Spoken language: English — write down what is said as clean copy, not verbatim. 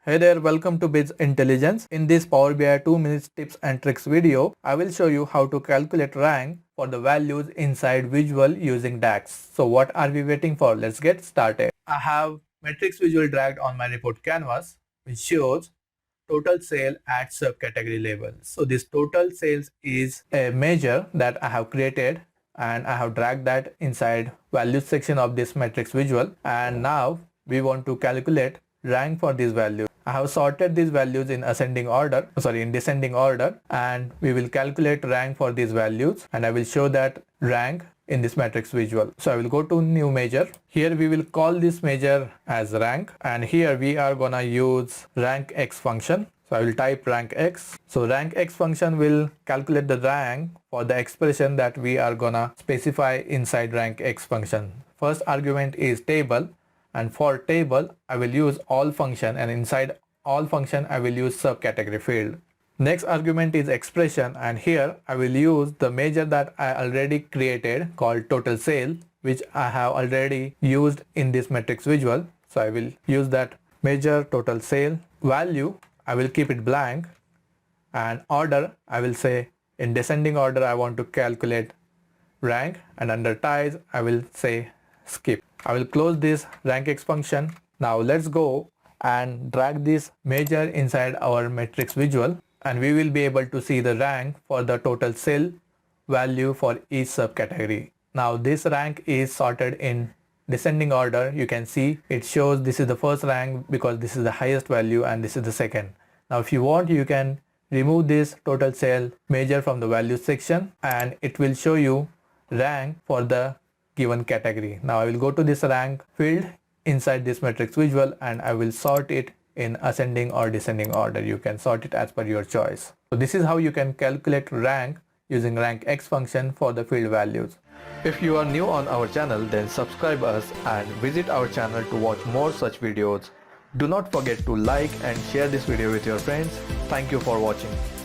Hey there, welcome to BizzIntelligence. In this Power BI 2 minutes tips and tricks video, I will show you how to calculate rank for the values inside visual using DAX. So what are we waiting for? Let's get started. I have matrix visual dragged on my report canvas, which shows total sale at subcategory level. So this total sales is a measure that I have created and I have dragged that inside values section of this matrix visual, and now we want to calculate rank for these values. I have sorted these values in descending order, and we will calculate rank for these values, and I will show that rank in this matrix visual. So I will go to new measure. Here we will call this measure as rank, and here we are gonna use RankX function. So I will type RankX. So RankX function will calculate the rank for the expression that we are gonna specify inside RankX function. First argument is table, and for table I will use all function, and inside all function I will use subcategory field. Next argument is expression, and here I will use the measure that I already created called total sale, which I have already used in this matrix visual. So I will use that measure total sale. Value I will keep it blank, and order I will say in descending order I want to calculate rank, and under ties I will say skip. I will close this RankX function. Now let's go and drag this measure inside our matrix visual, and we will be able to see the rank for the total sale value for each subcategory. Now this rank is sorted in descending order. You can see it shows this is the first rank because this is the highest value and this is the second. Now if you want, you can remove this total sale measure from the value section, and it will show you rank for the given category. Now I will go to this rank field inside this matrix visual, and I will sort it in ascending or descending order. You can sort it as per your choice. So this is how you can calculate rank using RankX function for the field values. If you are new on our channel, then subscribe us and visit our channel to watch more such videos. Do not forget to like and share this video with your friends. Thank you for watching.